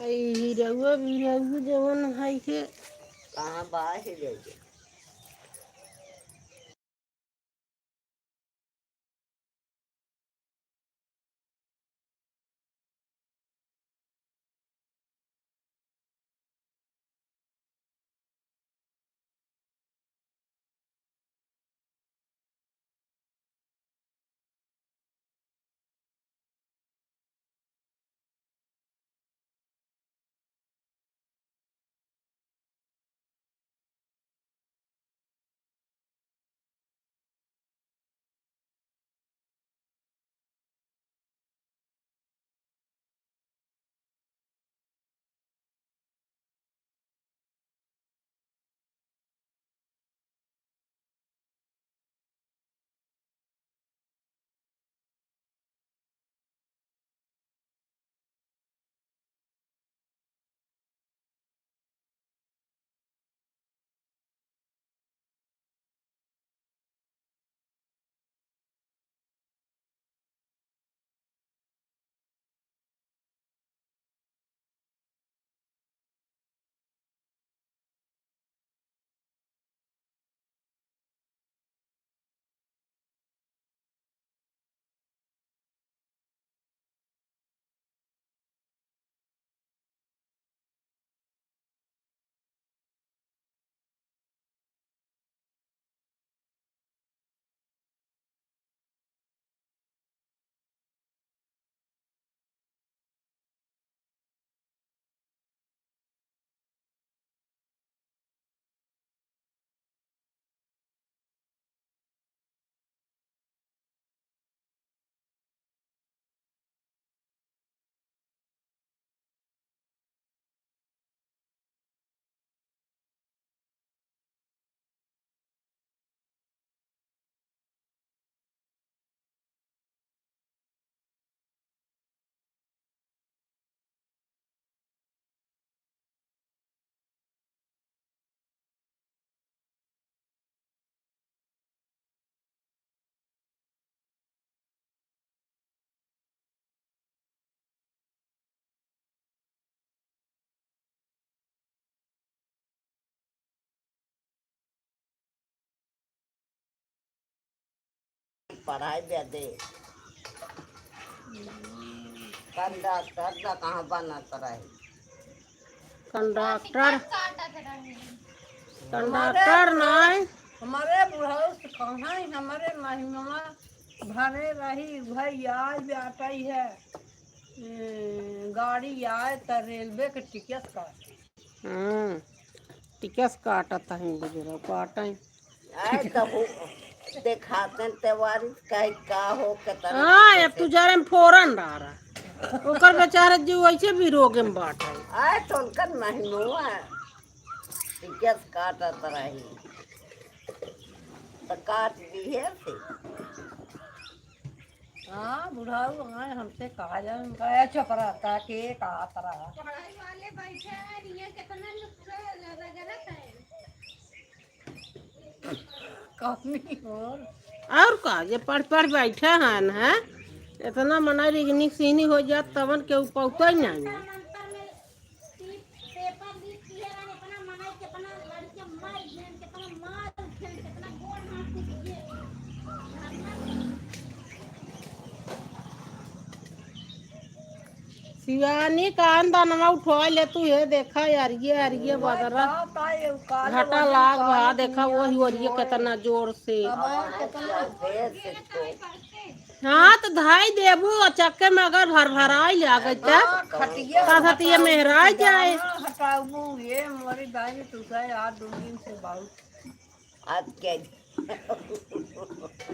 हीरहुआ बीरहुआ जवन है के कहाँ बाहर रह पढ़ाई दे दे कंडक्टर का कहाँ बना कराई कंडक्टर कंडक्टर नहीं हमारे बुढ़ाओ से कहना ही हमारे महिमा भरे रही भाई आज जाता ही है गाड़ी आए तो रेलवे के टिकट काट टिकस काटता है बुजुर्ग काटा आए तो दिखाते त्योहार कहीं का हो के हाँ अब तू जा रहे फोरन रहा ओकर बेचारे जीव ऐसे भी रोगे में बाट है आए तो उनका महिमा टिकट काटत रही तो काट दिए थे हाँ बुढ़ाऊ आए हमसे कहा जाए उनका चुप रहता के कहा तरह पढ़ाई वाले बैठे हैं ये कितना गलत है कमी और का ये पढ़ पढ़ बैठे हैं ना इतना मना रिगनिक सीनी हो जात तवन के पौता ही नहीं पेपर लीक किए रहे कितना मनाई कितना लड़के मार देन कितना मार खेल कितना गोल मार के शिवानी कान दानवा उठवा ले तू ये देखा यार ये बदरा घाटा लाग भा देखा वही वही कितना जोर से हाँ तो धाई देबू चक्के में अगर भर भराई ले गई तब ये मेहराई जाए हटाबू ये हमारी दाई तुझे यार 2 दिन से बहुत आज के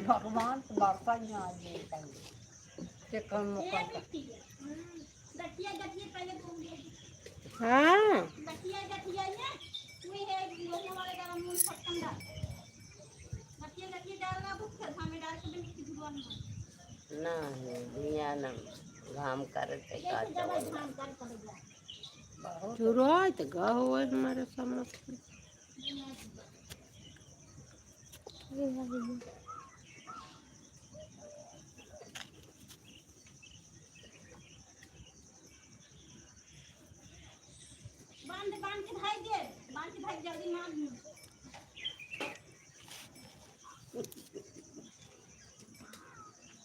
भगवान बरसा यहाँ आज के कम मुकम गठिया गठिया पहले दूंगी हाँ गठिया गठिया ये कोई है लोहे वाले गरम मूल फटकंडा गठिया गठिया डालना बुक हमें डाल के मिट्टी धुआं नहीं धिया न घाम करते का जैसे दवाई चावल काम कर पड़ेगा बहुत चुराई तो गाँव हुए हमारे समझ में। बांध के भाई दे बांध के भाई जल्दी मार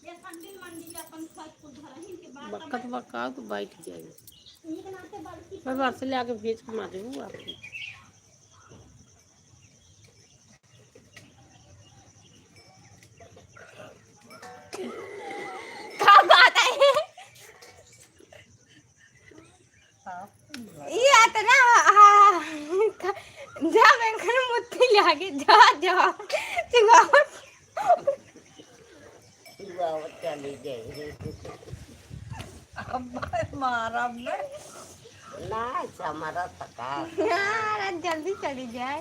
ये संडे मंडी अपन साथ को धरही के बाद बकत बकाओ तो बैठ जाएगी। एक नाते बल्कि मैं बाहर से ले आके भेज के मारे हूँ आपको। क्या बात है ये आता ना जा बैंकन मुत्ती लागे जा जा गावत चली गई अब मारा में ना हमारा थका यार जल्दी चली जाए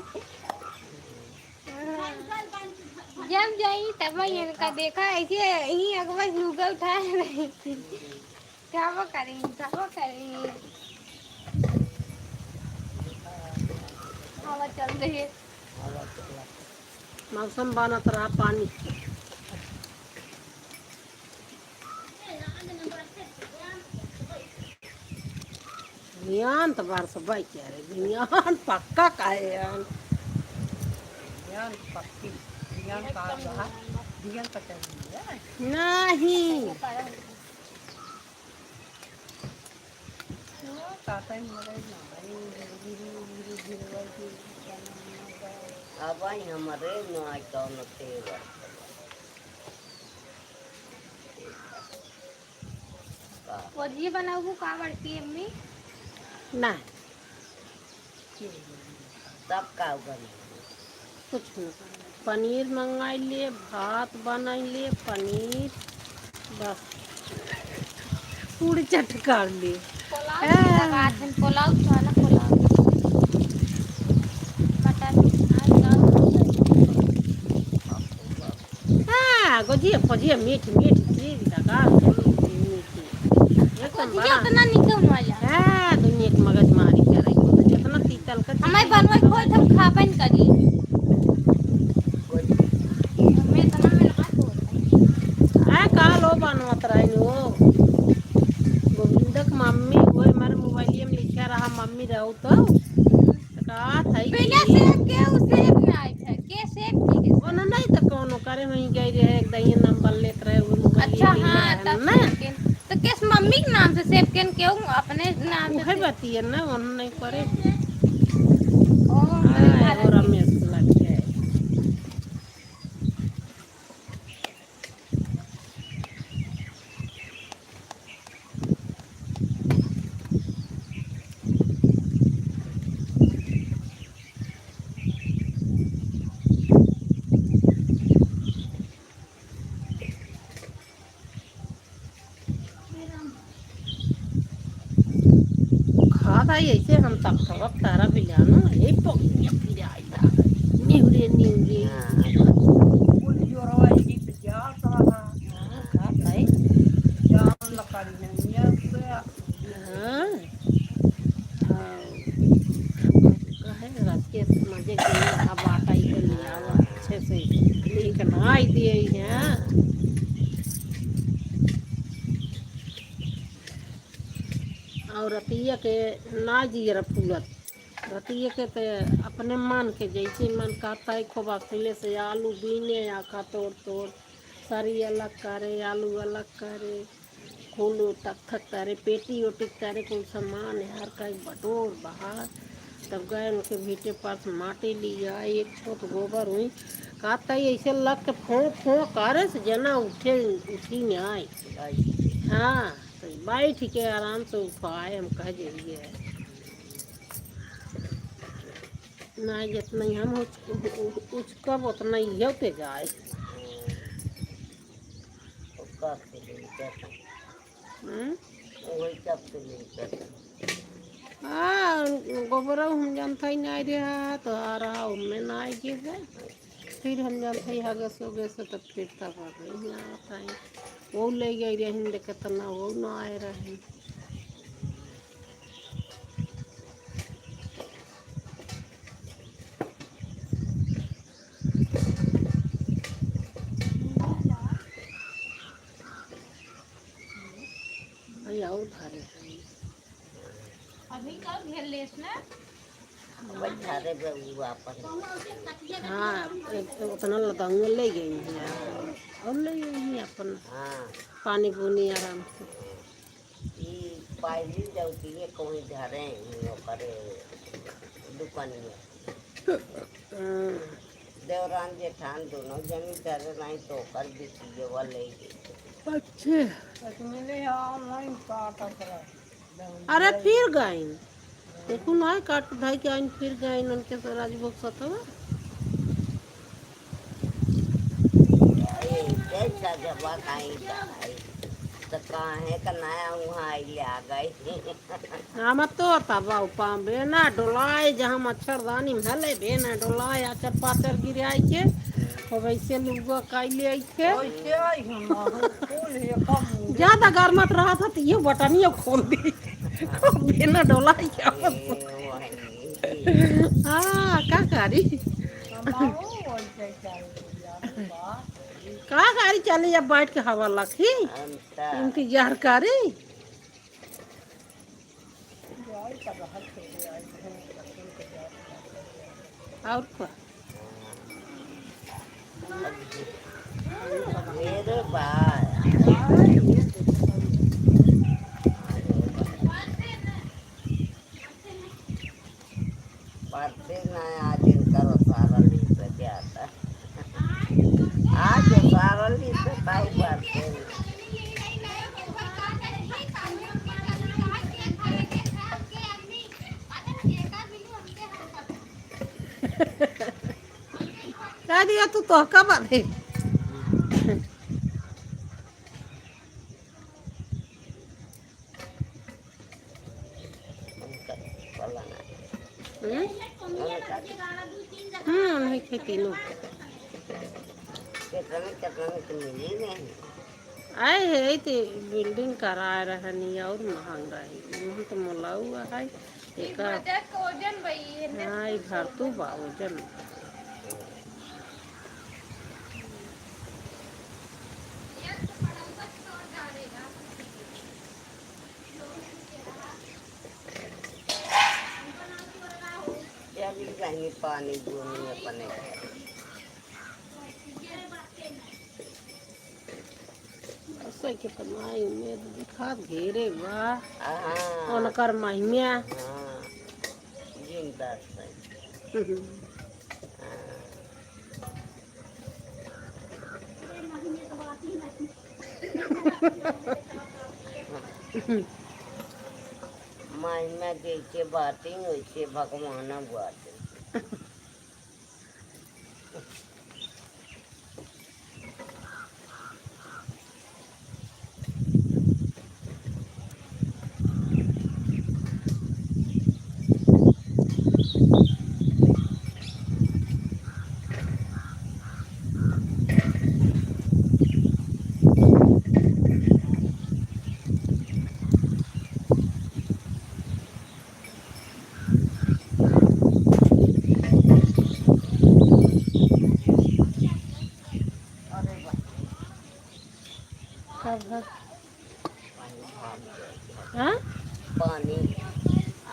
जब जाई तब इनका देखा ऐसे यही अगवा लुगा उठा रही थी क्या वो करेंगे हवा चल रही है मौसम बनत रहा पानी ध्यान तो बार से बाई क्या रे ध्यान पक्का काहे यार ध्यान पक्की ध्यान का रहा ध्यान का चाहिए नहीं काटे मरे ना अब आई हमारे ना कौन तेवर वो जी बनाऊ का बढ़ती है अम्मी नहीं सब का बने कुछ नहीं पनीर मंगाई लिए भात बनाई लिए पनीर बस पूरी चटका लिए पुलाव खाना पुलाव मटन हाँ गोजिया फजिया मीठी मीठी चीज लगा मीठी एकदम बड़ा उतना निकल वाला हाँ दुनिया की मगज मारी कर रही हो जितना तीतल का हमें बनवाई खोल हम खा पाइन करी मैं इतना में लगा तो आ कालो बनवत रही हो गोविंदक मम्मी वो हमारे मोबाइल में लिखा रहा मम्मी रहो तो का था बिना सेब के उसे में आई था के सेब की वो ना नहीं तो कोनो करे वहीं गई रहे एक दही नंबर लेत रहे वो मोबाइल अच्छा में हाँ है तब ना सेब तो किस मम्मी के नाम से सेब केन क्यों अपने नाम वो से है बाती है ना उन्होंने नहीं करे ओ मेरे हाँ घर वो रमेश लग गया खाता ऐसे हम तक थोड़ा तारा भी जानो ये पक फिर आई था निहुरे निहुरे जोरवा जी पे जाता रहा खाता है जान लकड़ी नहीं है से हाँ कहे रास्ते मजे के लिए अब आटा ही कर लिया वो अच्छे से लेकर आई दिए हैं और रतिया के ना जिए फूलत रतिया के ते अपने मन के जैसे मन करता है खूब अकेले से आलू बीने आखा तोड़ तोड़ सारी अलग करे आलू अलग करे फूल तक थक करे पेटी ओटी करे कुल सामान है हर का बटोर बाहर तब गए उनके भीटे पास माटी लिया एक छोट गोबर हुई कहता है ऐसे लग के फों करे से जना उठे उठी नहीं आए हाँ तो बैठ के आराम से उठाए हम कह जाइए ना जितना ही हम उचकब उतना ही होते जाए वही सब के लिए हाँ गोबर हम जानता ही नहीं रहा तो आ रहा उनमें ना आई गिर गए फिर हम जानते ही हगे सो गए से तो फिर तब आ गई ना आता है वो ले गई रही देखे तो ना वो ना आए रहे। भाई और भारे अभी कब घेर लेस ना बैठा रे बबुआ अपन। हाँ उतना लतांगे ले गई हैं और ले गई हैं अपन हाँ पानी पूनी आराम से। ई पाइली जाऊ कि ये कोई धरे वो करे दुकानिया देवरान जेठान दोनों जमी धरे नहीं तो कर बिटिए वाले अच्छे मिले ऑनलाइन काटत रहे। अरे फिर गई देखो ना काट भाई के आइन फिर गई उनके से राजभोग सतवा कैसा जबा खाई जाए तो कहाँ है का नया वहाँ आई आ गई। हम तो तबा पावे ना डोलाए जहाँ मच्छरदानी में हले बे ना डोलाए आचर पाचर गिराई के और वैसे लुगा काई ले आई थे ओइसे आई हम फूल ये कम ज्यादा गर्मत रहा था तो ये बटनिया खोल दी ना डोलाई क्या हाँ का करी हमारो ओइसे चाहिए यार बा का गाड़ी चली अब बैठ के हवा लखी इंतजार करी जाई का रहत के आई और क्या मेरे बाल पढ़ते ना आज इनका सारा लिख जाता आज सारा लिख ताई पढ़ते कह दिया तू तो कब आए नहीं खेती नो कितना मिली नहीं आए है ते बिल्डिंग कराए रहनी और महंग रही वहाँ तो मोला हुआ है एक ओजन भाई हाँ ये घर तो बावजन अभी कहीं पानी दूनी अपने ऐसे के बनाई उम्मीद दिखा घेरे बा हाँ उनकर महिमा हाँ जिंदा से महिमा जैसे बातें वैसे भगवान बातें हाँ पानी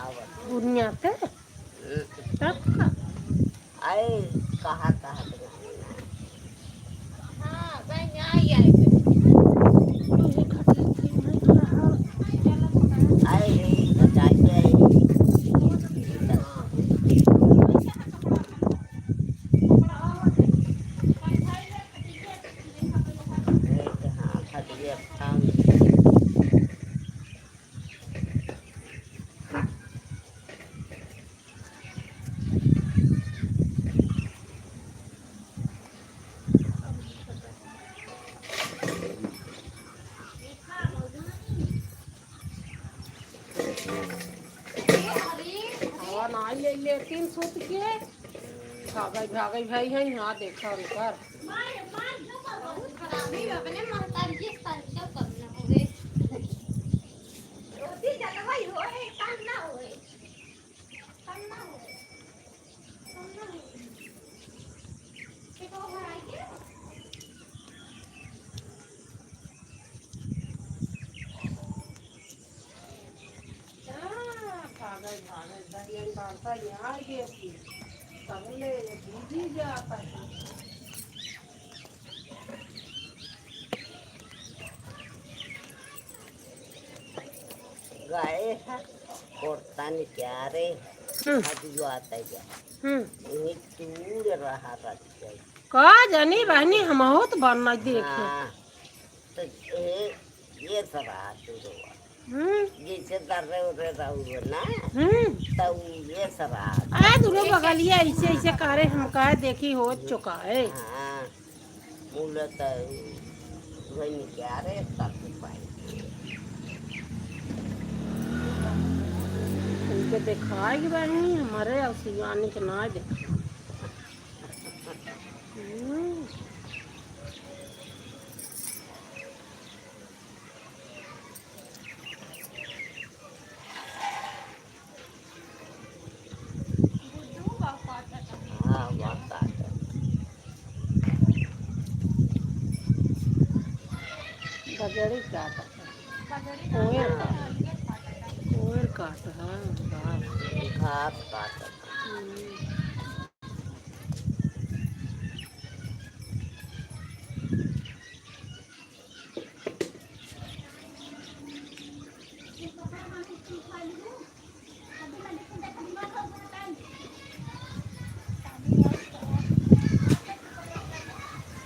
आवत दुनिया पे तब का आए कहा हाँ भाई आई आई आए जाए हाँ खटिया ले लेकिन सूत के भागई भाई है यहाँ देखा उनकर खराबी अपने महतारी जी काम ना होए काम ना होए काम ना होए देखो घर आई के भागल भागल दरिया काटता यहाँ गए थी सबले भीजी जाता है गाय है कोर्ता नहीं क्या रे आज जो आता है ये दूर रहा रहता है का जानी बहनी हम हो तो बनना देखे हाँ तो ये सब आते हुआ जैसे दर्रे उर्रे रहू ना तो ये सब आ दोनों बगलिया ऐसे ऐसे करे हम कहे देखी हो चुका है हाँ मूल तो वही क्या रे तक पाई उनके दिखाएगी बहनी हमारे अब शिवानी के ना देखा हाँ बहुत आता बजड़ी काट कोयल काट हाँ घास काटता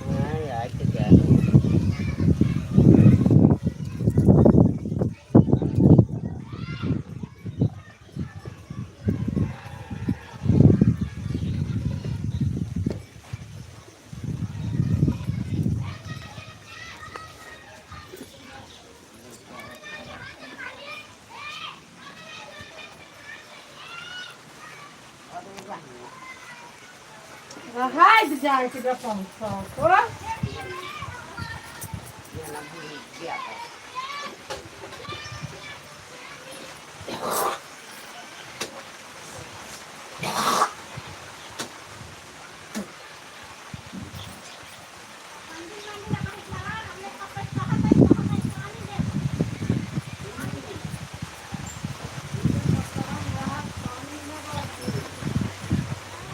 हाँ यार तो क्या हाय जाए के अपन को ये ना भूल गया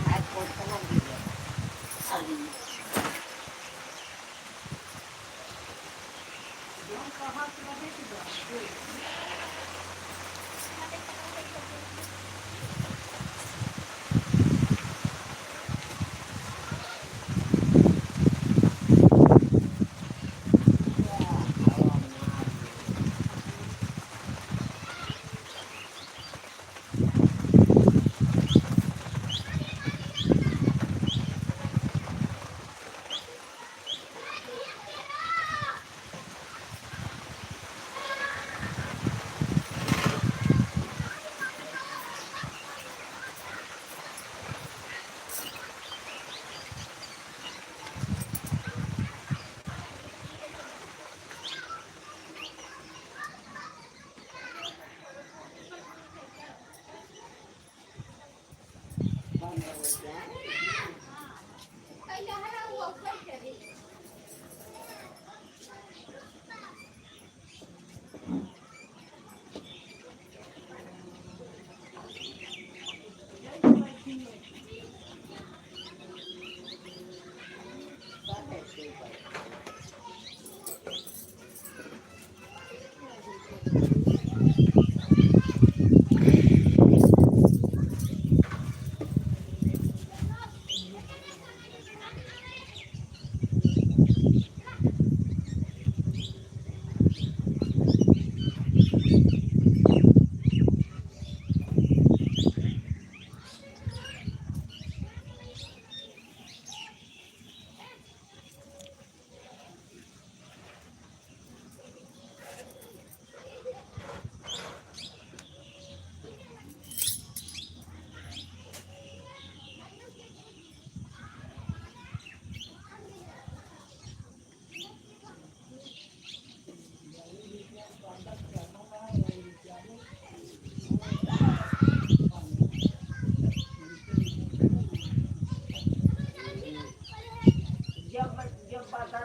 आज कोर्ता ना दिया अरे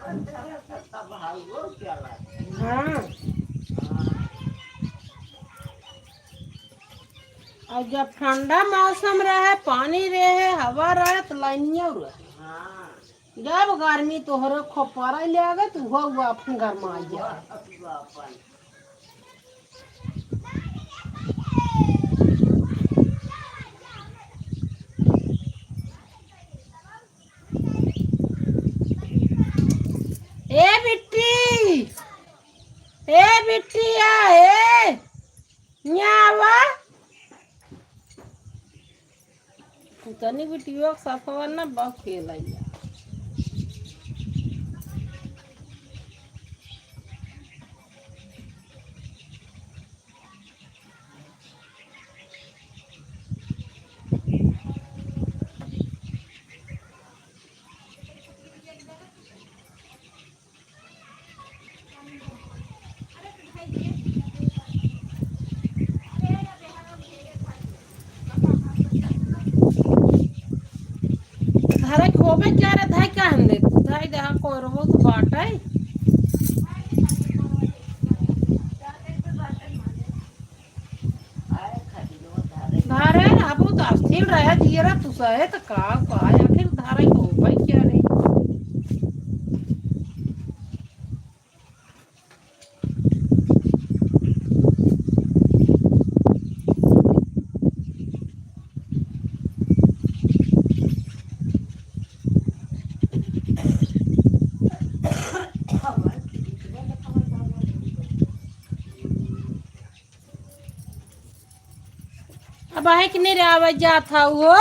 तब हलवो चला हाँ और जब ठंडा मौसम रहे पानी रहे हवा रहे तो लाइनिया रहे हाँ जब गर्मी तोहरे खोपारा ले आगे तो हुआ अपन घर में आ जा अपन ए बिट्टी ए बिट्टिया ए न्यावा तनी बिटियो सफवा ना बहुत खेलैया धारा खोबे क्या रे धाई का हम दे धाई दे हाँ कोई रहो तो बाट है आए खरीदो धारे धारे अब तो अस्थिर रहे जीरा तू सहे तो का आखिर धारा खोबे क्या रे अब है कि नहीं रे आवाज जात था वो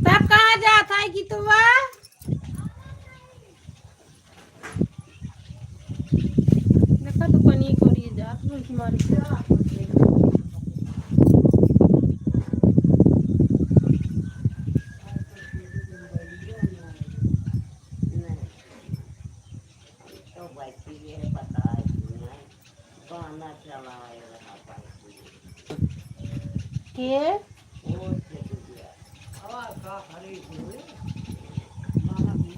तब कहाँ जात है कि तू देखा तो पनी करिए जात बोल की मारी तो बैठी है पता है तुम्हें गाना चलाए रहा पाई के वो चल गया हवा का खरीद हुए गाना भी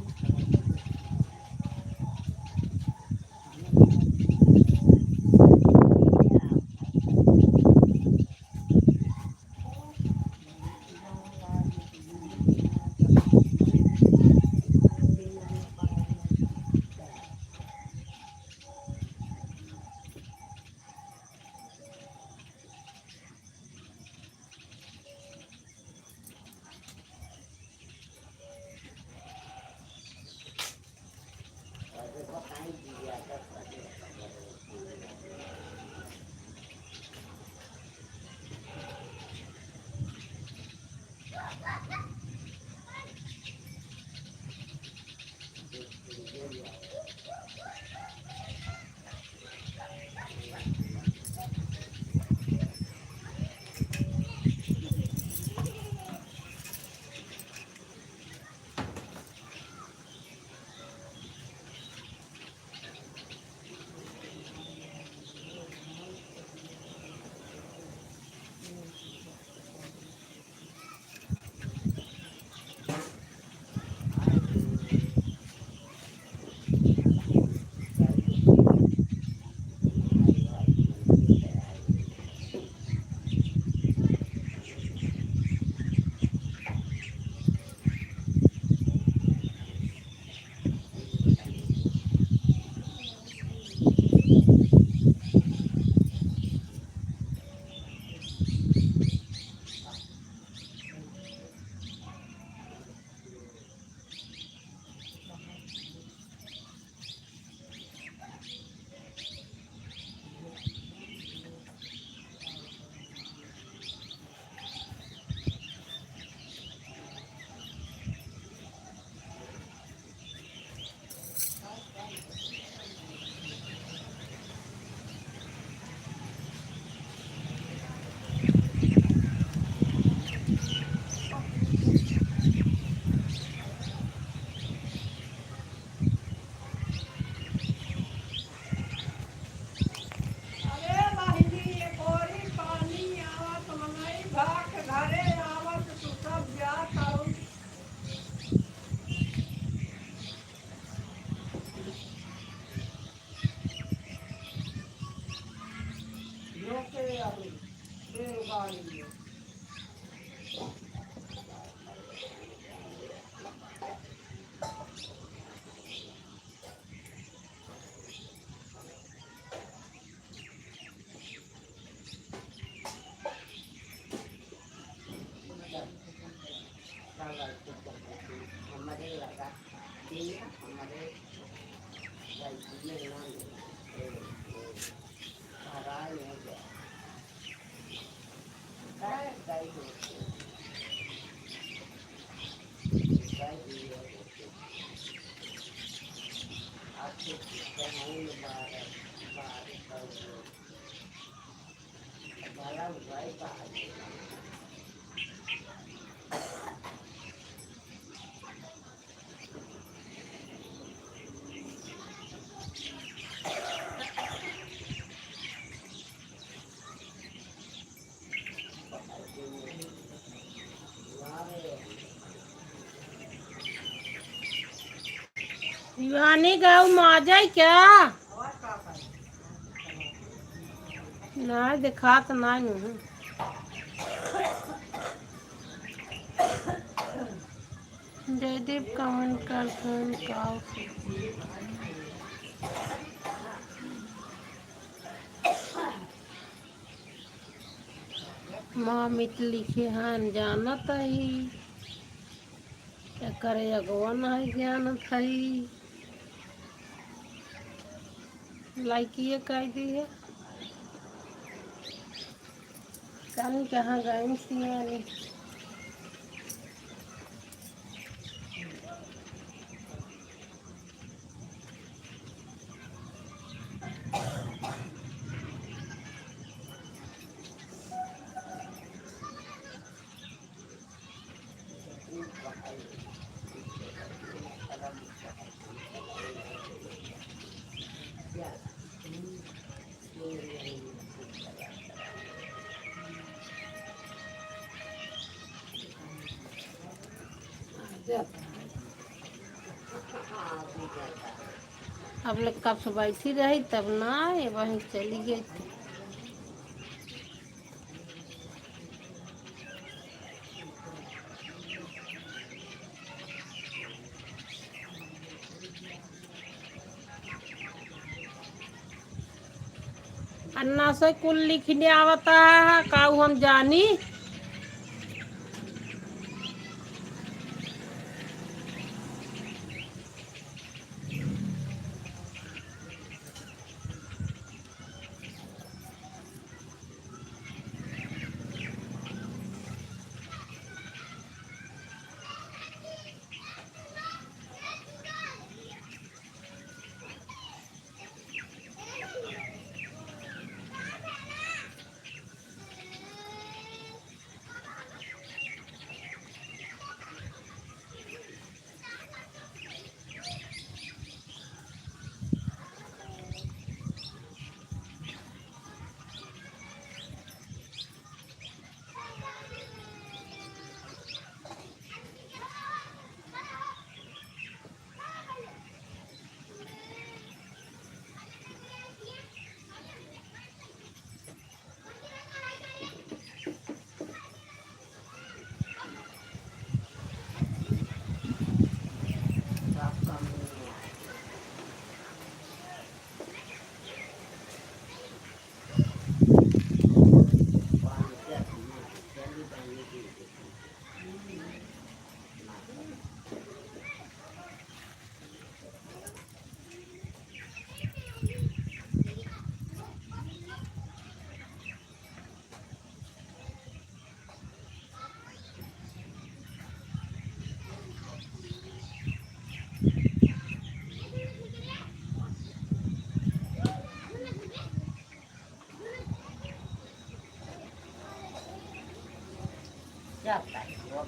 हमारे हराए हो गया गाय आपके बारह हुआ है शिवानी गऊ में आ जाए क्या? नहीं दिखात नहीं हूँ। जयदीप कमेंट कर माँ मित लिखे हैं जानत ही क्या करे अगवन है जानत है लाइकिए कह दी है कहीं कहाँ गई सियानी अब लोग कब से बैठी रही तब ना आए वहीं चली गई थी। अन्ना से कुल लिखने आवता है काऊ हम जानी जाता है वो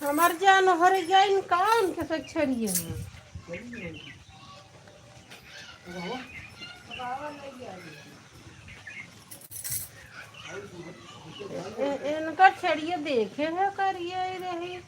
हमार जान हर जाइन कान के से छड़िए में इनका छड़िए देखे है करिए रही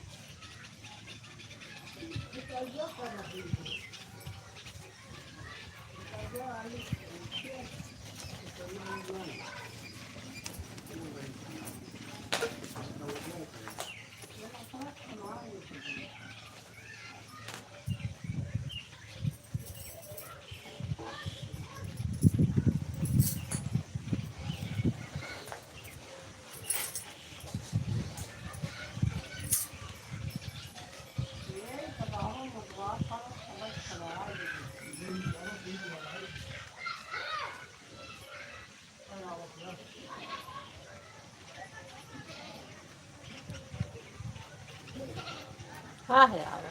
हाँ है यार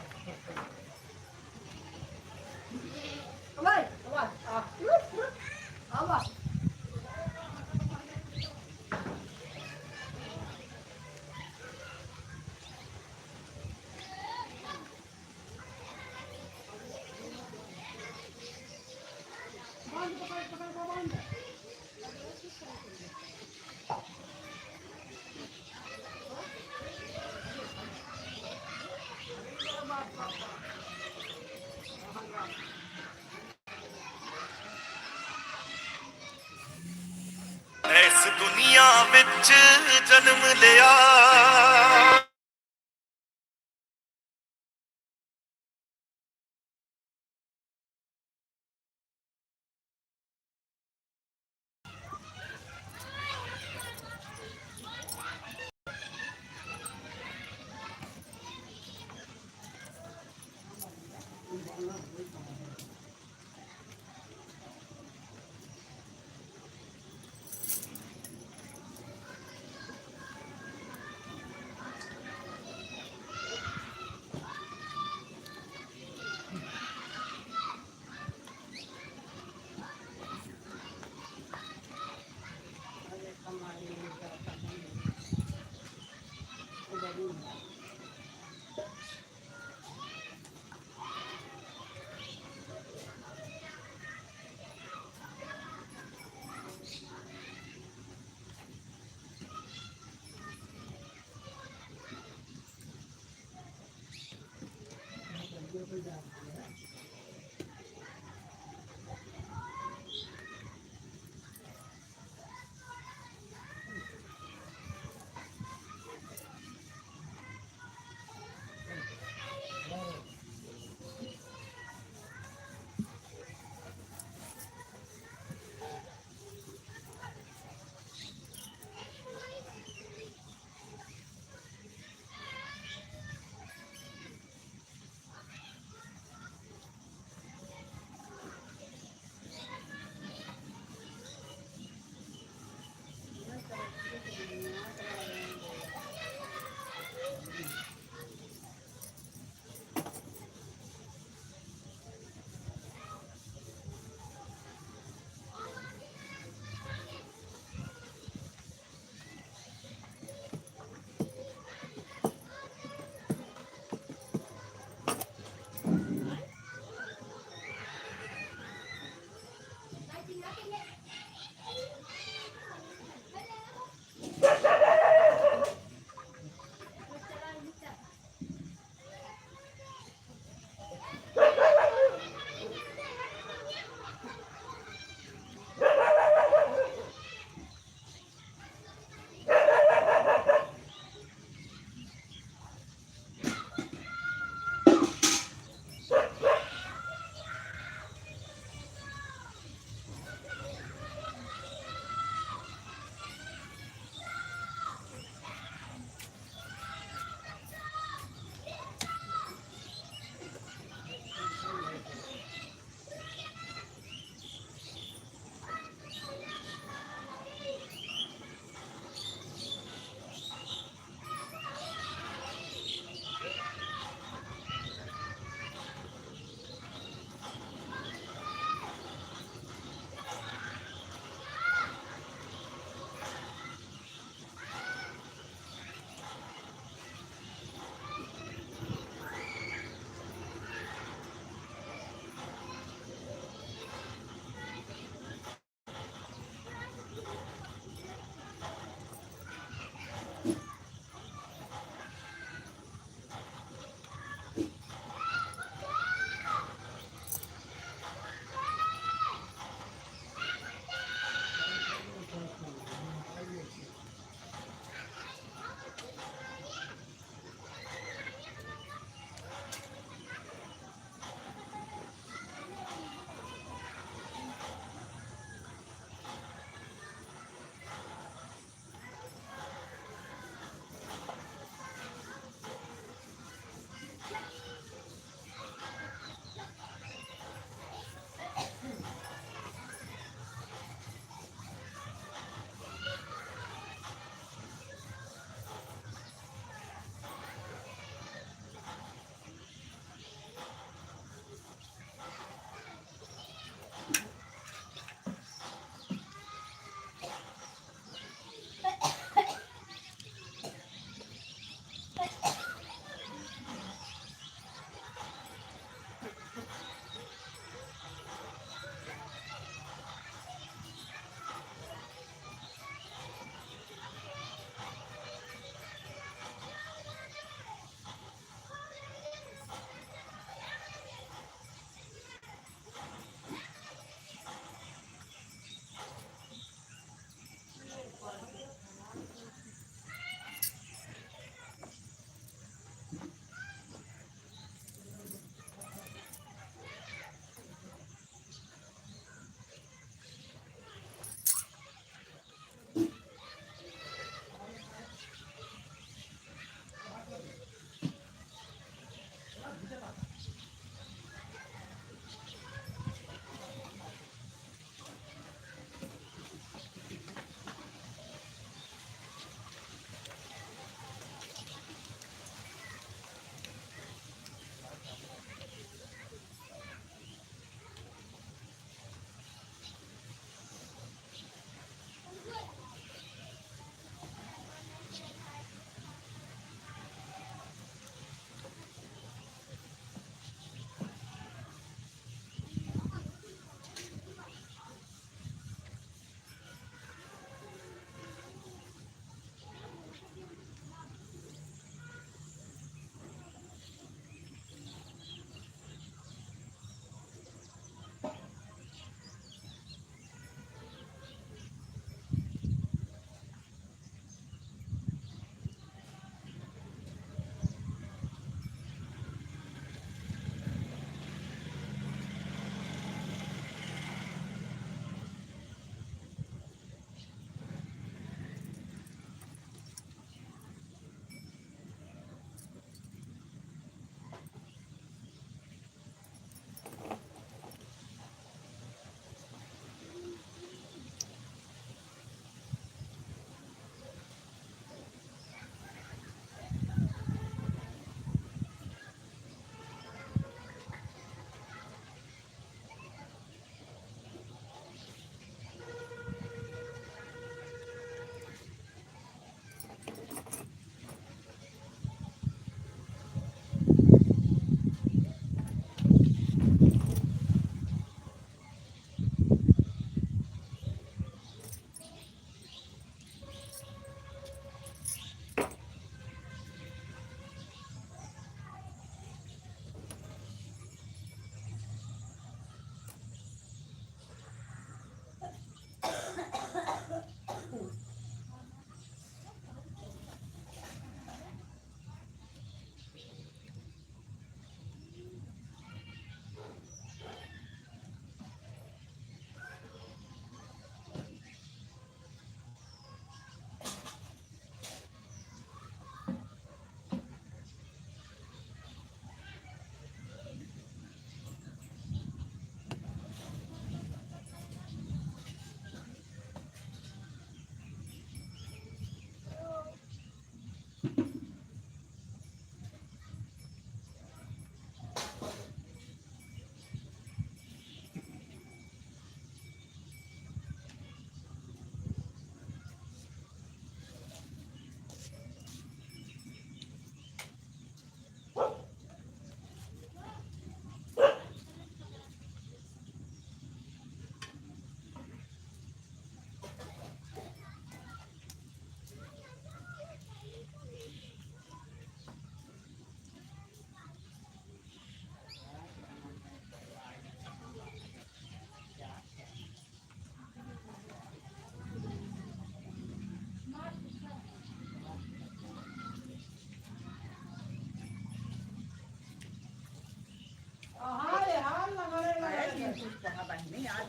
ਇਸ ਦੁਨੀਆ ਵਿੱਚ ਜਨਮ ਲਿਆ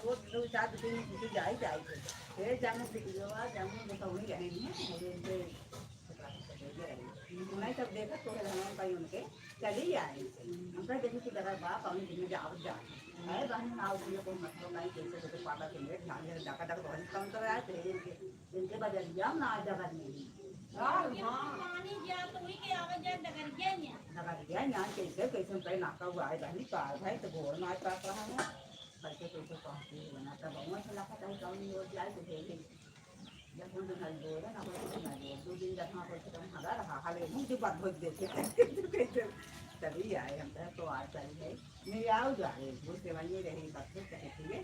वो दो चार दिन की जाई जाई थे फिर जाने दिखवा जाने बताऊंगी जाने नहीं और इनके मैं तब देखा तो हम पाई उनके चली आए हम कह देखी कि तेरा बाप हम दिन में जाओ जा है बहन नाव दिए कोई मतलब नहीं कैसे तो पापा के लिए ध्यान दे डाका डाका बहुत कम कर आए थे इनके बजाय जाम ना जगह नहीं हां पानी जा तो ही के आवे जा डगर गया न्या लगा दिया यहाँ कैसे कैसे कहीं नाका हुआ है बहनी कार भाई तो घोड़ मार पास रहा है कैसे कैसे पहुँचे बनाता बहुआ से लाखा ताई कम नहीं हो जाए तो भेजे जब हम दिन हल बोला ना कोई ना दो दिन जब हाँ कोई कम हगा रहा हाले मुझे बात बहुत देखे कैसे तभी आए हम तो आज चल गए नहीं आओ जा रहे वो सेवाइए रही बात तो कहती है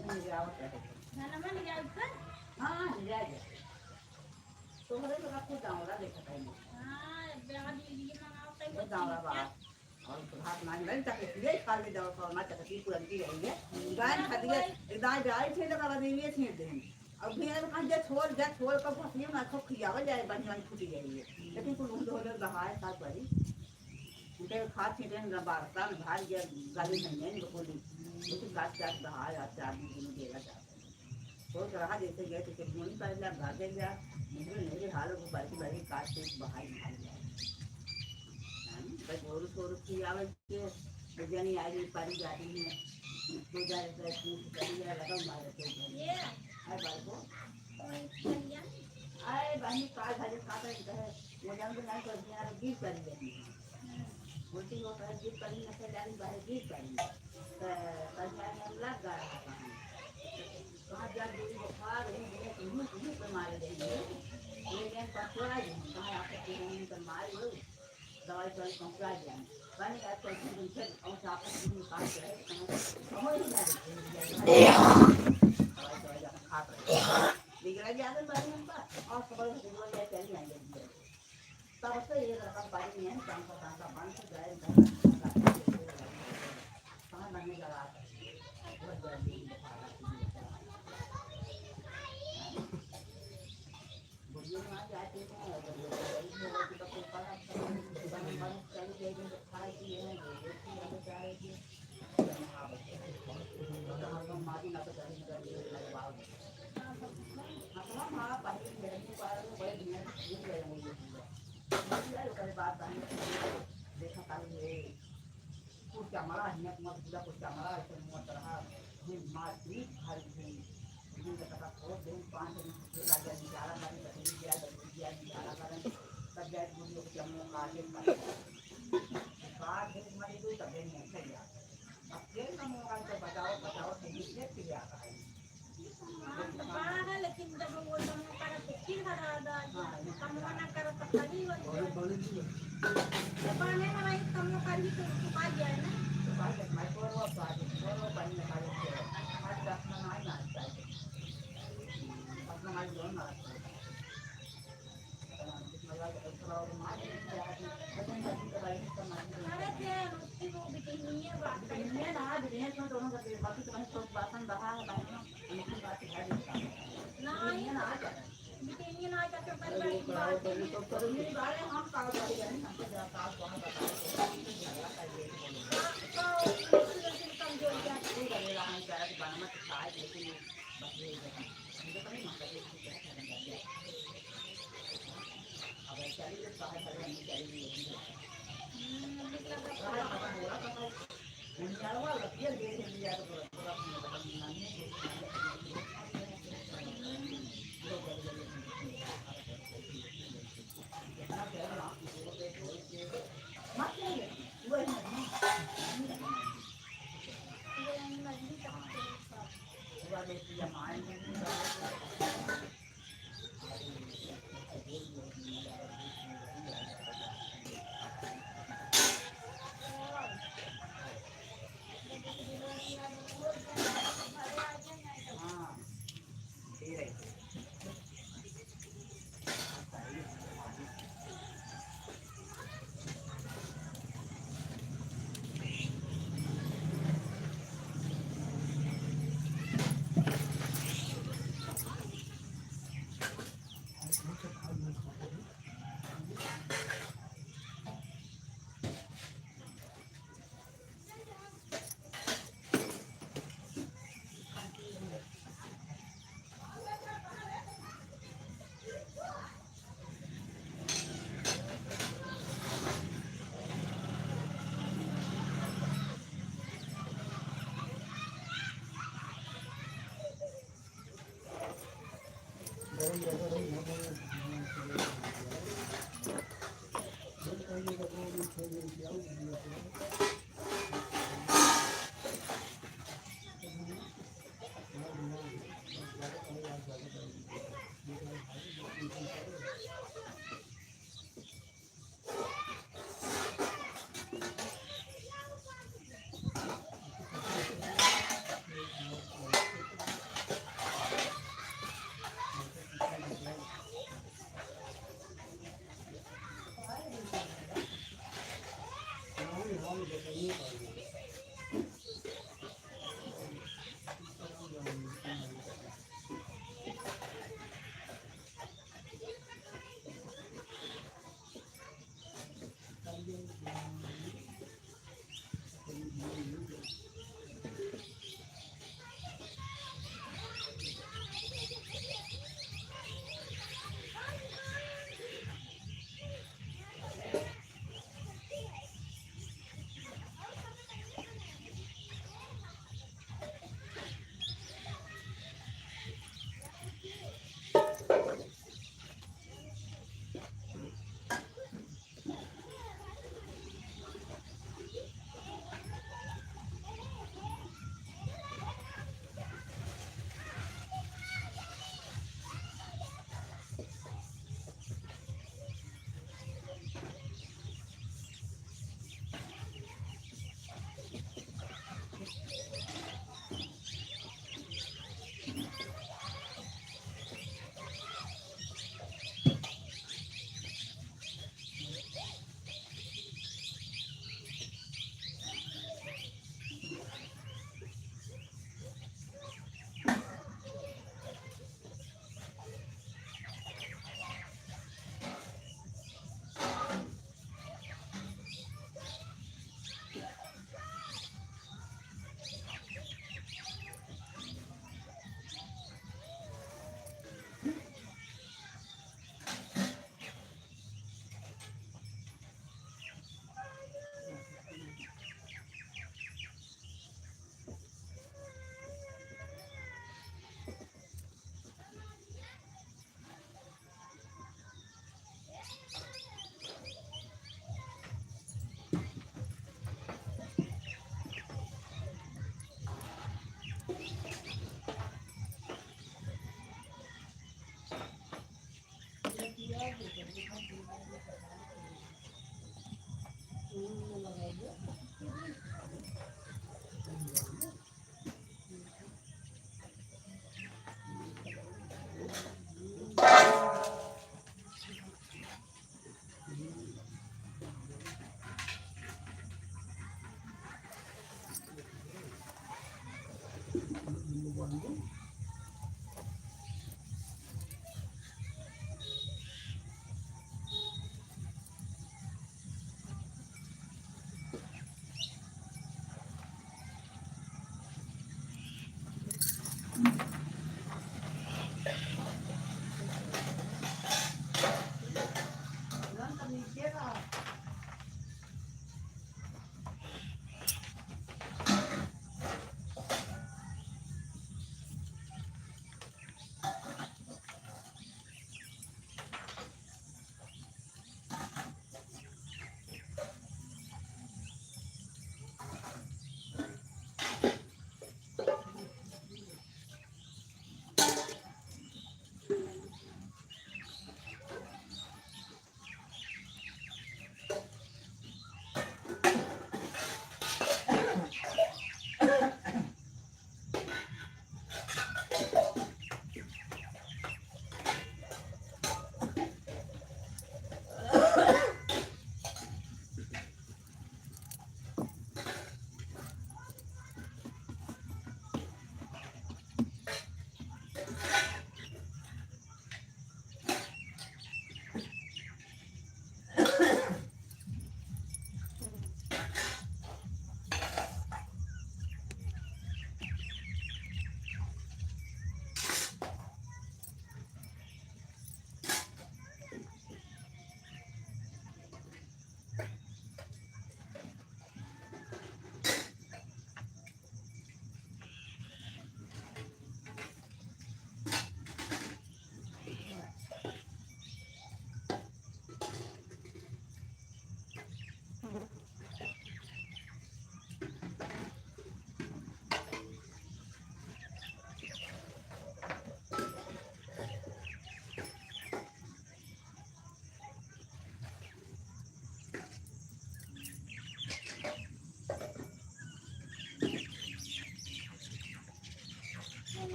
नहीं आओ रहे ना मन गया ऊपर हाँ जा जा तो हरे लोग आपको दावरा देखा था हां बेवा दी लिए मंगाओ तई वो दावरा बात और हाथ मान नहीं तक इसलिए काल में जाओ तो मत तक पूरन की रही है गाय खदिए दाई जाई थे लगा नहीं थे दे अब भी यार कहां जा छोड़ कर फसली ना खो खियावा जाए बन फूटी जाएगी लेकिन कुल उन धोले रहा है साथ बड़ी उनके खाद छीटे न बारता न भार गया गाली नहीं है बोली लेकिन काट काट रहा है चार दिन देगा जा तो रहा जैसे गए तो फिर मुनी पर जा भागे जा मेरे हाल को बारी काट के बाहर निकाल जाए बस और की आवे के जानी आई पारी जाती है तो जाए तो करिया लगा मारे तो ये आई बार को चलिया आई बहनी काल भाजे काटा है वो जान तो नहीं कर यार गीत कर देंगे बोलती हो तो गीत करी न से जानी बाहर गीत करी तो कन्या में लग गया कहाँ जा दूरी बुखार है तुम्हें पे मार देंगे लेकिन पकड़ा है कहाँ आपको तुम्हें पर मार लो दवाई चल पकड़ा जाए पानी का तो दिन से और आप दिन काट के हम ही दवाई जा खा कर बिगड़ा गया तो बारी में और खबर बिगड़ गया चली आएंगे तब से ये रकम बारी में काम का बंद हो जाए कहाँ बनने लगा बहुत जल्दी बुढ़ियों में आ जाते हैं और जब गरीब लोगों की तो पड़ा बन चली जाएगी तो खाए पिए हैं देखती है बेचारे की हम मारी ना तो कहीं लगवाओ हाँ पहले मेरे पास बड़े दिन घूम गए होंगे बात देखा था कुछ हमारा हिम्मत मत पूरा कुछ हमारा ऐसे मत रहा मार भी खाई थी दिन का बहुत दिन 5 दिन लग गया निकाला मैंने तकलीफ दिया निकाला मैंने तब जाए मुझे कुछ हम काटे काट दिन मरी दो तब नहीं अच्छा गया अब फिर ना मोबाइल को बताओ नहीं फिर आता है बड़ा है लेकिन जब वो तुम कर तो फिर हरा दा कम ना करो तो खाली हो जाए पानी में नहीं कम कर ही तो पा जाए ना तो बात है मैं को वो पानी में खा लेते हैं आज रात में नहीं नाचता है अपना मार दो ना अरे थे उसकी वो बिकनी है बात करनी है ना बिजनेस में दोनों का बाकी तो मैं सब बासन रहा है बाकी बात है ना ये ना बिकनी ना जाके पर तो करोगे बारे हम काम कर रहे हैं हम जा काम वहां बता कमजोर जाती कर रहा है चाहे बनाना तो खाए लेकिन बस ये मुझे तो नहीं मतलब अब चलिए तो बाहर चले हम चलिए निकालवा लगिए दे दिया तो पूरा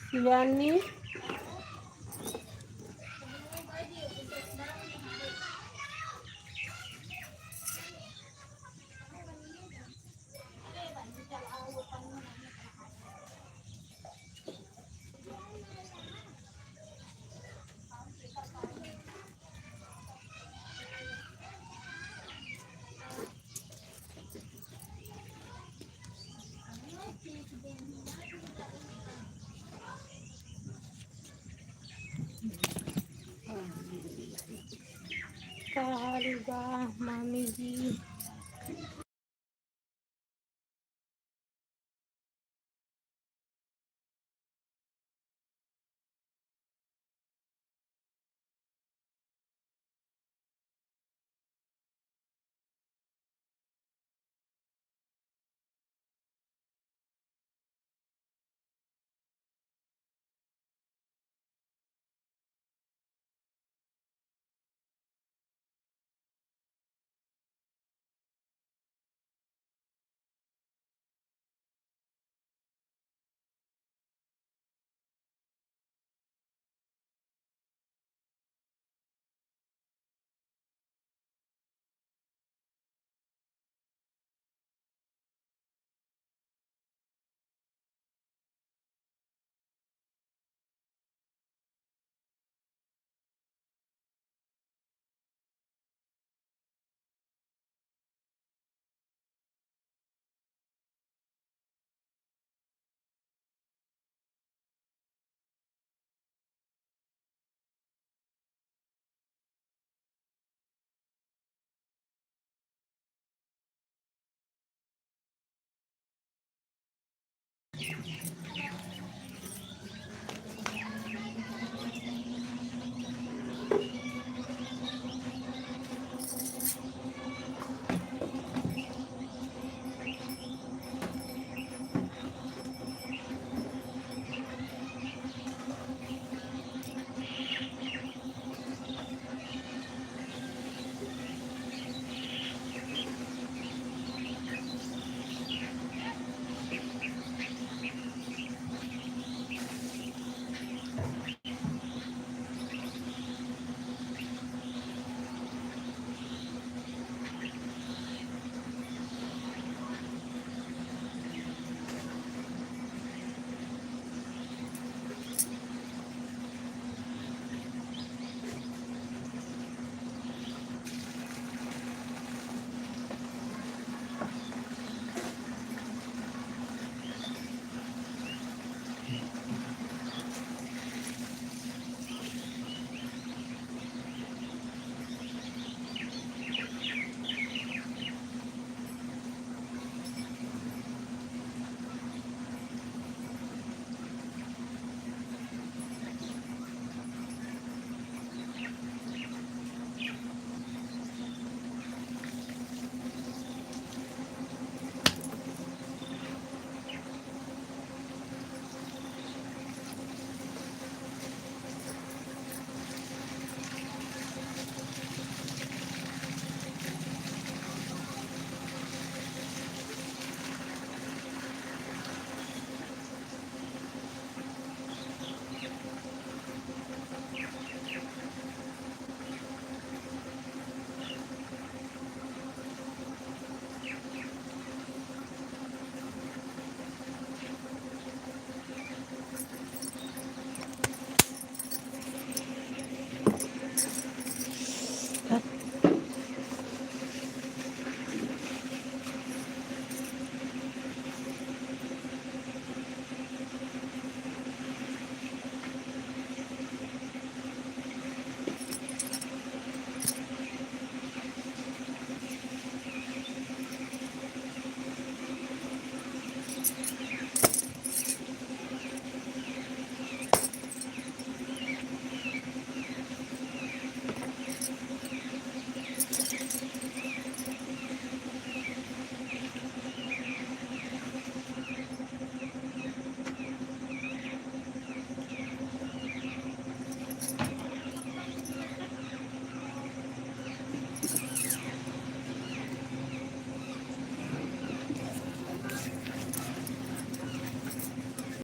शिवानी कारिगा मामी जी